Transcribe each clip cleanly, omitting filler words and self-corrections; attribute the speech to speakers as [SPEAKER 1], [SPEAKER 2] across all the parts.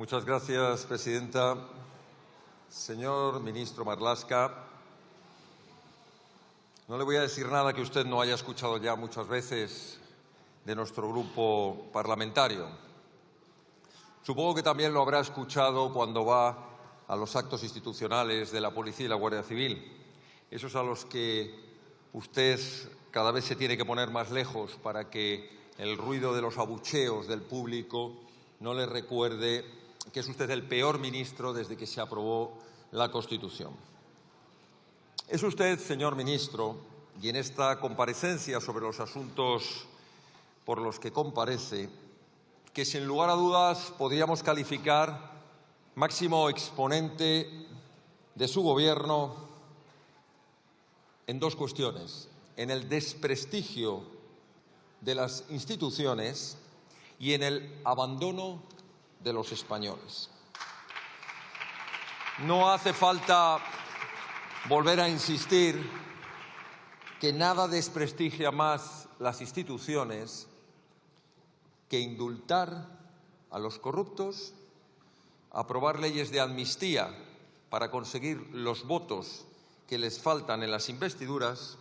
[SPEAKER 1] Muchas gracias, presidenta. Señor ministro Marlaska, no le voy a decir nada que usted no haya escuchado ya muchas veces de nuestro grupo parlamentario. Supongo que también lo habrá escuchado cuando va a los actos institucionales de la Policía y la Guardia Civil, esos a los que usted cada vez se tiene que poner más lejos para que el ruido de los abucheos del público no le recuerde que es usted el peor ministro desde que se aprobó la Constitución. Es usted, señor ministro, y en esta comparecencia sobre los asuntos por los que comparece, que sin lugar a dudas podríamos calificar máximo exponente de su gobierno en dos cuestiones: en el desprestigio de las instituciones y en el abandono de los españoles. No hace falta volver a insistir que nada desprestigia más las instituciones que indultar a los corruptos, aprobar leyes de amnistía para conseguir los votos que les faltan en las investiduras,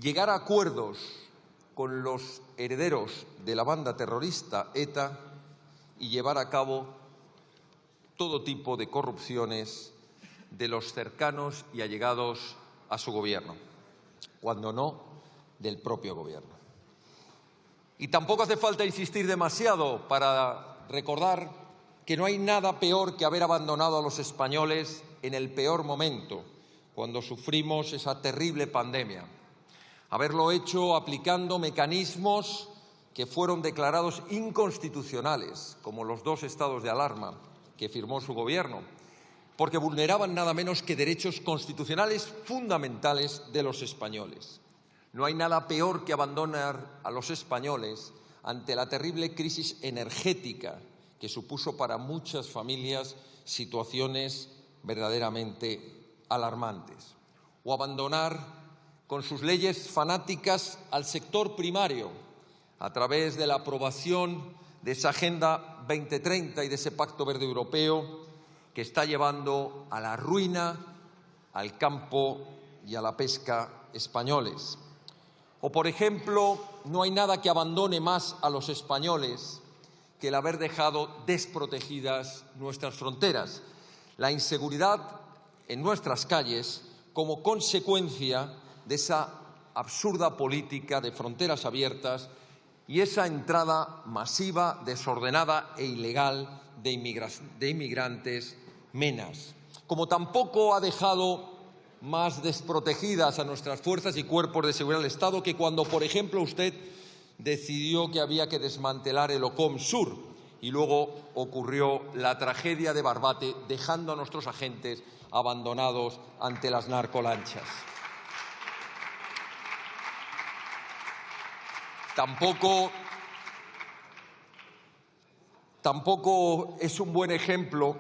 [SPEAKER 1] llegar a acuerdos con los herederos de la banda terrorista ETA y llevar a cabo todo tipo de corrupciones de los cercanos y allegados a su gobierno, cuando no del propio gobierno. Y tampoco hace falta insistir demasiado para recordar que no hay nada peor que haber abandonado a los españoles en el peor momento, cuando sufrimos esa terrible pandemia. Haberlo hecho aplicando mecanismos que fueron declarados inconstitucionales, como los 2 estados de alarma que firmó su gobierno, porque vulneraban nada menos que derechos constitucionales fundamentales de los españoles. No hay nada peor que abandonar a los españoles ante la terrible crisis energética que supuso para muchas familias situaciones verdaderamente alarmantes. O abandonar con sus leyes fanáticas al sector primario a través de la aprobación de esa Agenda 2030 y de ese Pacto Verde Europeo que está llevando a la ruina al campo y a la pesca españoles. O, por ejemplo, no hay nada que abandone más a los españoles que el haber dejado desprotegidas nuestras fronteras, la inseguridad en nuestras calles como consecuencia de esa absurda política de fronteras abiertas y esa entrada masiva, desordenada e ilegal de inmigrantes menas. Como tampoco ha dejado más desprotegidas a nuestras fuerzas y cuerpos de seguridad del Estado que cuando, por ejemplo, usted decidió que había que desmantelar el OCOM Sur y luego ocurrió la tragedia de Barbate, dejando a nuestros agentes abandonados ante las narcolanchas. Tampoco es un buen ejemplo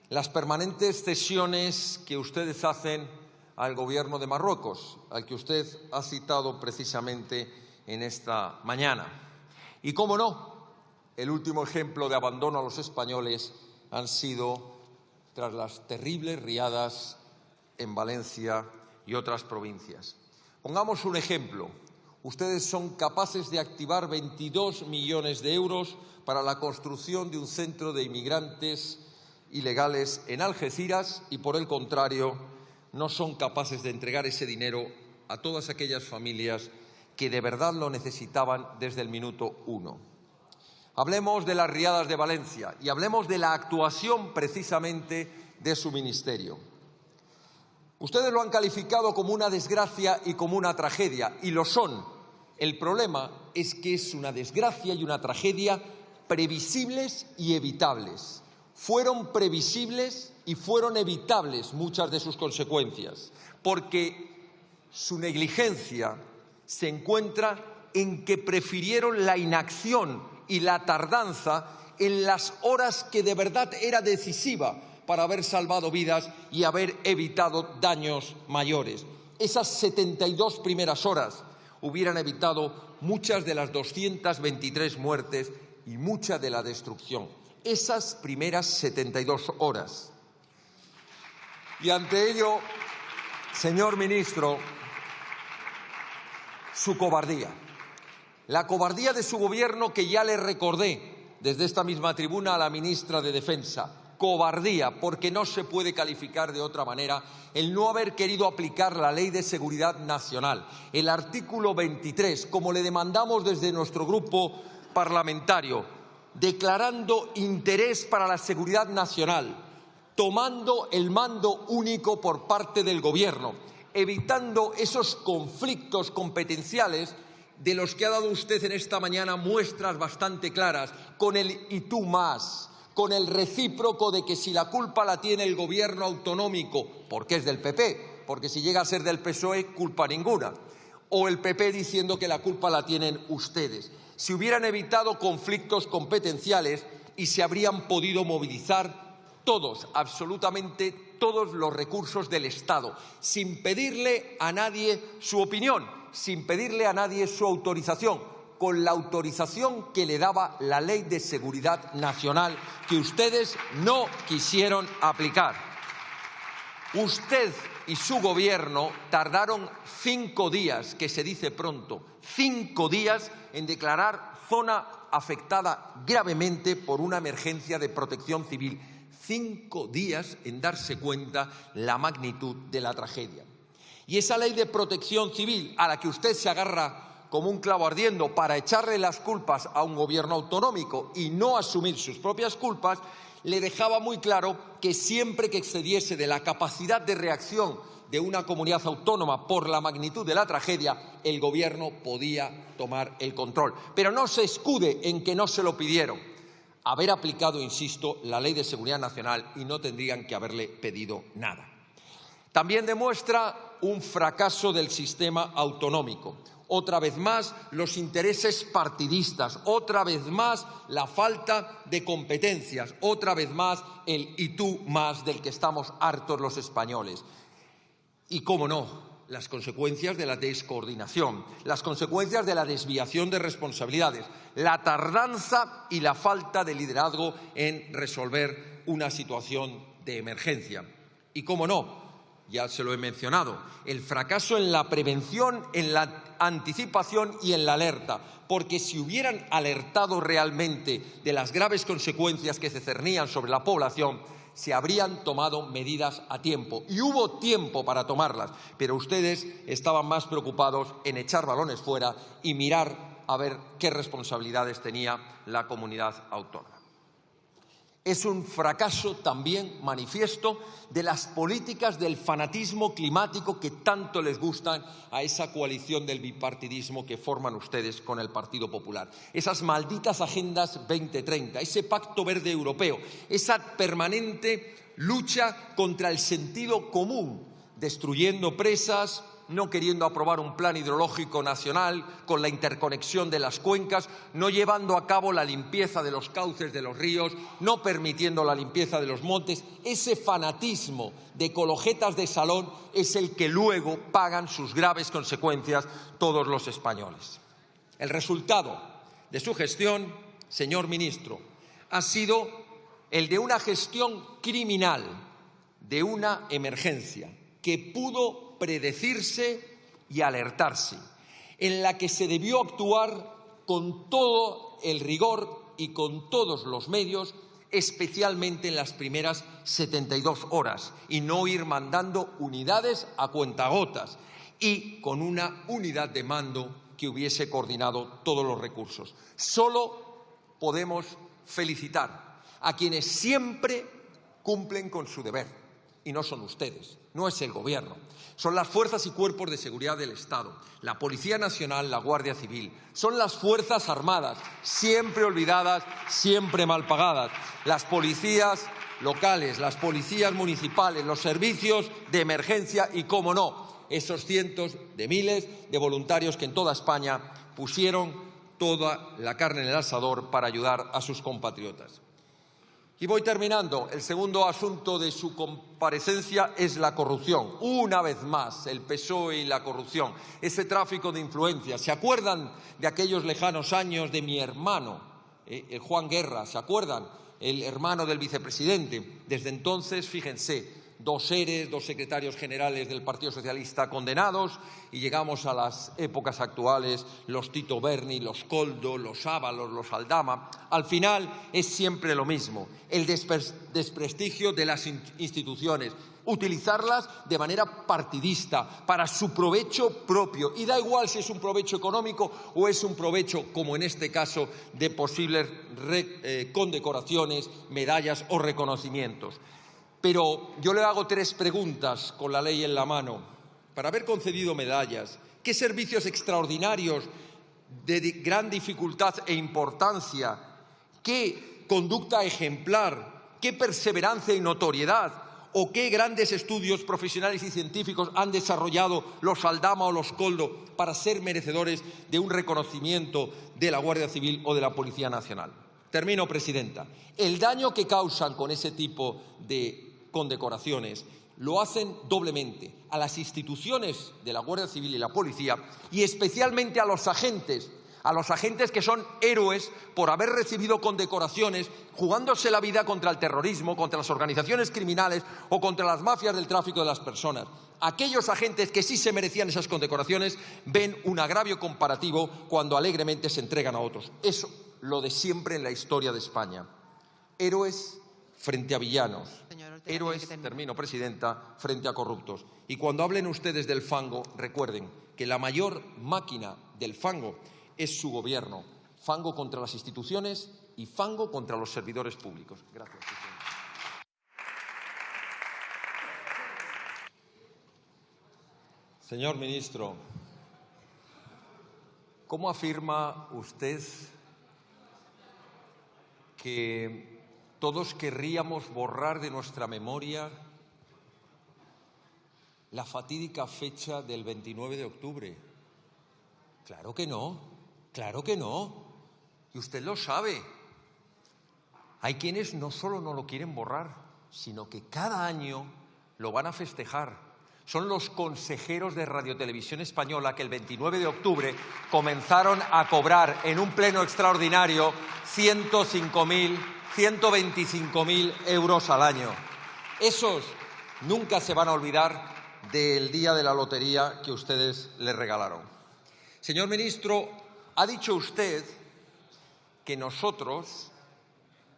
[SPEAKER 1] las permanentes cesiones que ustedes hacen al gobierno de Marruecos, al que usted ha citado precisamente en esta mañana. Y, cómo no, el último ejemplo de abandono a los españoles han sido tras las terribles riadas en Valencia y otras provincias. Pongamos un ejemplo. Ustedes son capaces de activar 22 millones de euros para la construcción de un centro de inmigrantes ilegales en Algeciras y, por el contrario, no son capaces de entregar ese dinero a todas aquellas familias que de verdad lo necesitaban desde el minuto 1. Hablemos de las riadas de Valencia y hablemos de la actuación precisamente de su ministerio. Ustedes lo han calificado como una desgracia y como una tragedia, y lo son. El problema es que es una desgracia y una tragedia previsibles y evitables. Fueron previsibles y fueron evitables muchas de sus consecuencias, porque su negligencia se encuentra en que prefirieron la inacción y la tardanza en las horas que de verdad era decisiva para haber salvado vidas y haber evitado daños mayores. Esas 72 primeras horas hubieran evitado muchas de las 223 muertes y mucha de la destrucción. esas primeras 72 horas. Y ante ello, señor ministro, su cobardía. La cobardía de su gobierno, que ya le recordé desde esta misma tribuna a la ministra de Defensa. Cobardía, porque no se puede calificar de otra manera el no haber querido aplicar la Ley de Seguridad Nacional, el artículo 23, como le demandamos desde nuestro grupo parlamentario, declarando interés para la seguridad nacional, tomando el mando único por parte del Gobierno, evitando esos conflictos competenciales de los que ha dado usted en esta mañana muestras bastante claras, con el y tú más, con el recíproco de que si la culpa la tiene el Gobierno autonómico, porque es del PP, porque si llega a ser del PSOE, culpa ninguna, o el PP diciendo que la culpa la tienen ustedes. Se hubieran evitado conflictos competenciales y se habrían podido movilizar todos, absolutamente todos los recursos del Estado, sin pedirle a nadie su opinión, sin pedirle a nadie su autorización, con la autorización que le daba la Ley de Seguridad Nacional, que ustedes no quisieron aplicar. Usted y su Gobierno tardaron 5 días, que se dice pronto, 5 días en declarar zona afectada gravemente por una emergencia de protección civil. 5 días en darse cuenta la magnitud de la tragedia. Y esa Ley de Protección Civil, a la que usted se agarra como un clavo ardiendo para echarle las culpas a un gobierno autonómico y no asumir sus propias culpas, le dejaba muy claro que siempre que excediese de la capacidad de reacción de una comunidad autónoma por la magnitud de la tragedia, el Gobierno podía tomar el control. Pero no se escude en que no se lo pidieron. Haber aplicado, insisto, la Ley de Seguridad Nacional y no tendrían que haberle pedido nada. También demuestra un fracaso del sistema autonómico. Otra vez más, los intereses partidistas, otra vez más, la falta de competencias, otra vez más, el y tú más del que estamos hartos los españoles. Y, cómo no, las consecuencias de la descoordinación, las consecuencias de la desviación de responsabilidades, la tardanza y la falta de liderazgo en resolver una situación de emergencia. Y, cómo no, ya se lo he mencionado, el fracaso en la prevención, en la anticipación y en la alerta, porque si hubieran alertado realmente de las graves consecuencias que se cernían sobre la población, se habrían tomado medidas a tiempo. Y hubo tiempo para tomarlas, pero ustedes estaban más preocupados en echar balones fuera y mirar a ver qué responsabilidades tenía la comunidad autónoma. Es un fracaso también manifiesto de las políticas del fanatismo climático que tanto les gustan a esa coalición del bipartidismo que forman ustedes con el Partido Popular. Esas malditas agendas 2030, ese pacto verde europeo, esa permanente lucha contra el sentido común, destruyendo presas, no queriendo aprobar un plan hidrológico nacional con la interconexión de las cuencas, no llevando a cabo la limpieza de los cauces de los ríos, no permitiendo la limpieza de los montes. Ese fanatismo de ecologetas de salón es el que luego pagan sus graves consecuencias todos los españoles. El resultado de su gestión, señor ministro, ha sido el de una gestión criminal de una emergencia que pudo predecirse y alertarse, en la que se debió actuar con todo el rigor y con todos los medios, especialmente en las primeras 72 horas, y no ir mandando unidades a cuentagotas, y con una unidad de mando que hubiese coordinado todos los recursos. Solo podemos felicitar a quienes siempre cumplen con su deber, y no son ustedes, no es el Gobierno. Son las fuerzas y cuerpos de seguridad del Estado, la Policía Nacional, la Guardia Civil, son las Fuerzas Armadas, siempre olvidadas, siempre mal pagadas, las policías locales, las policías municipales, los servicios de emergencia y, cómo no, esos cientos de miles de voluntarios que en toda España pusieron toda la carne en el asador para ayudar a sus compatriotas. Y voy terminando. El segundo asunto de su comparecencia es la corrupción. Una vez más, el PSOE y la corrupción, ese tráfico de influencias. ¿Se acuerdan de aquellos lejanos años de mi hermano, Juan Guerra? ¿Se acuerdan? el hermano del vicepresidente. Desde entonces, fíjense, 2 ERES, 2 secretarios generales del Partido Socialista condenados, y llegamos a las épocas actuales, los Tito Berni, los Koldo, los Ábalos, los Aldama. Al final es siempre lo mismo, el desprestigio de las instituciones, utilizarlas de manera partidista, para su provecho propio. Y da igual si es un provecho económico o es un provecho, como en este caso, de posibles condecoraciones, medallas o reconocimientos. Pero yo le hago 3 preguntas con la ley en la mano. Para haber concedido medallas, ¿qué servicios extraordinarios de gran dificultad e importancia, qué conducta ejemplar, qué perseverancia y notoriedad, o qué grandes estudios profesionales y científicos han desarrollado los Aldama o los Koldo para ser merecedores de un reconocimiento de la Guardia Civil o de la Policía Nacional? Termino, presidenta. El daño que causan con ese tipo de condecoraciones lo hacen doblemente a las instituciones de la Guardia Civil y la Policía, y especialmente a los agentes que son héroes por haber recibido condecoraciones jugándose la vida contra el terrorismo, contra las organizaciones criminales o contra las mafias del tráfico de las personas. Aquellos agentes que sí se merecían esas condecoraciones ven un agravio comparativo cuando alegremente se entregan a otros. Eso, lo de siempre en la historia de España. Héroes frente a villanos, héroes, termino, presidenta, frente a corruptos. Y cuando hablen ustedes del fango, recuerden que la mayor máquina del fango es su gobierno. Fango contra las instituciones y fango contra los servidores públicos. Gracias, presidenta. Señor ministro, ¿cómo afirma usted que todos querríamos borrar de nuestra memoria la fatídica fecha del 29 de octubre? Claro que no, claro que no. Y usted lo sabe. Hay quienes no solo no lo quieren borrar, sino que cada año lo van a festejar. Son los consejeros de Radiotelevisión Española que el 29 de octubre comenzaron a cobrar en un pleno extraordinario 125.000 euros al año. Esos nunca se van a olvidar del día de la lotería que ustedes les regalaron. Señor ministro, ha dicho usted que nosotros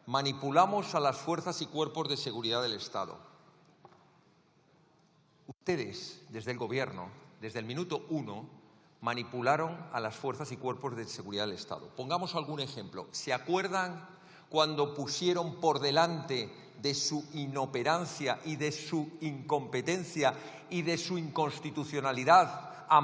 [SPEAKER 1] manipulamos a las fuerzas y cuerpos de seguridad del Estado. Ustedes, desde el Gobierno, desde el minuto 1, manipularon a las fuerzas y cuerpos de seguridad del Estado. Pongamos algún ejemplo. ¿Se acuerdan cuando pusieron por delante de su inoperancia y de su incompetencia y de su inconstitucionalidad a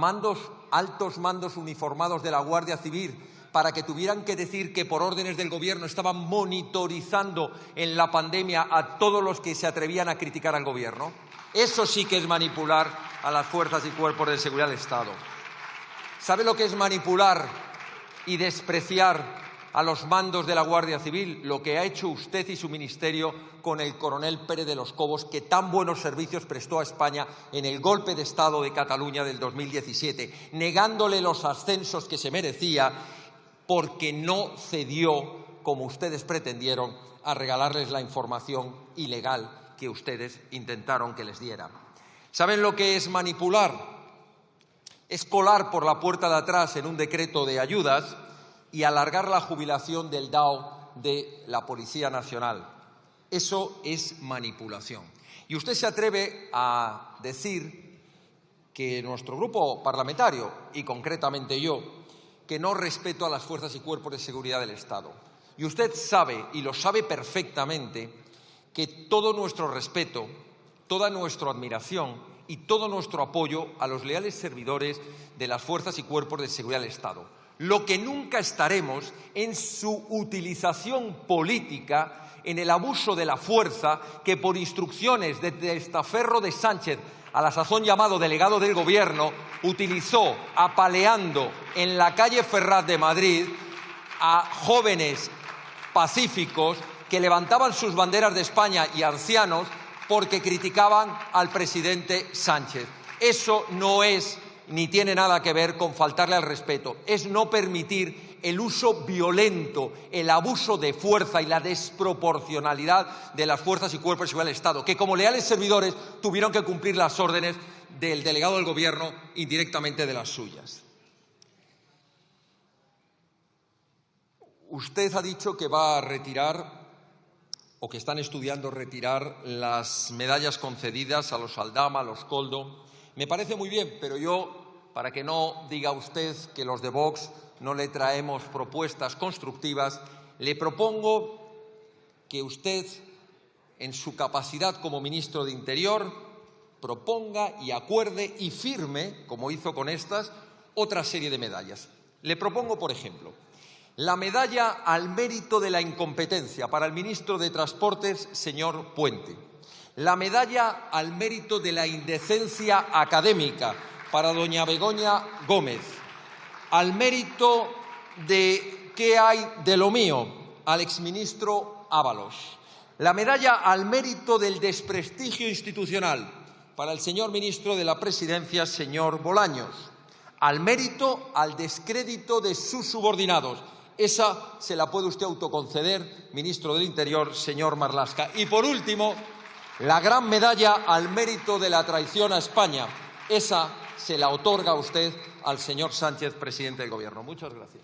[SPEAKER 1] altos mandos uniformados de la Guardia Civil para que tuvieran que decir que por órdenes del Gobierno estaban monitorizando en la pandemia a todos los que se atrevían a criticar al Gobierno? Eso sí que es manipular a las fuerzas y cuerpos de seguridad del Estado. ¿Sabe lo que es manipular y despreciar a los mandos de la Guardia Civil? Lo que ha hecho usted y su ministerio con el coronel Pérez de los Cobos, que tan buenos servicios prestó a España en el golpe de Estado de Cataluña del 2017, negándole los ascensos que se merecía porque no cedió, como ustedes pretendieron, a regalarles la información ilegal que ustedes intentaron que les diera. ¿Saben lo que es manipular? Es colar por la puerta de atrás en un decreto de ayudas y alargar la jubilación del DAO de la Policía Nacional. Eso es manipulación. Y usted se atreve a decir que nuestro grupo parlamentario, y concretamente yo, que no respeto a las fuerzas y cuerpos de seguridad del Estado. Y usted sabe, y lo sabe perfectamente, que todo nuestro respeto, toda nuestra admiración y todo nuestro apoyo a los leales servidores de las fuerzas y cuerpos de seguridad del Estado. Lo que nunca estaremos en su utilización política, en el abuso de la fuerza que por instrucciones de Testaferro de Sánchez, a la sazón llamado delegado del Gobierno, utilizó apaleando en la calle Ferraz de Madrid a jóvenes pacíficos que levantaban sus banderas de España y ancianos porque criticaban al presidente Sánchez. Eso no es ni tiene nada que ver con faltarle al respeto. Es no permitir el uso violento, el abuso de fuerza y la desproporcionalidad de las fuerzas y cuerpos de seguridad del Estado, que como leales servidores tuvieron que cumplir las órdenes del delegado del Gobierno y directamente de las suyas. Usted ha dicho que va a retirar o que están estudiando retirar las medallas concedidas a los Aldama, a los Koldo. Me parece muy bien, pero yo, para que no diga usted que los de Vox no le traemos propuestas constructivas, le propongo que usted, en su capacidad como ministro de Interior, proponga y acuerde y firme, como hizo con estas, otra serie de medallas. Le propongo, por ejemplo, la medalla al mérito de la incompetencia para el ministro de Transportes, señor Puente. La medalla al mérito de la indecencia académica para doña Begoña Gómez. Al mérito de ¿qué hay de lo mío? Al exministro Ábalos. La medalla al mérito del desprestigio institucional para el señor ministro de la Presidencia, señor Bolaños. Al mérito, al descrédito de sus subordinados. Esa se la puede usted autoconceder, ministro del Interior, señor Marlaska. Y, por último, la gran medalla al mérito de la traición a España. Esa se la otorga usted al señor Sánchez, presidente del Gobierno. Muchas gracias.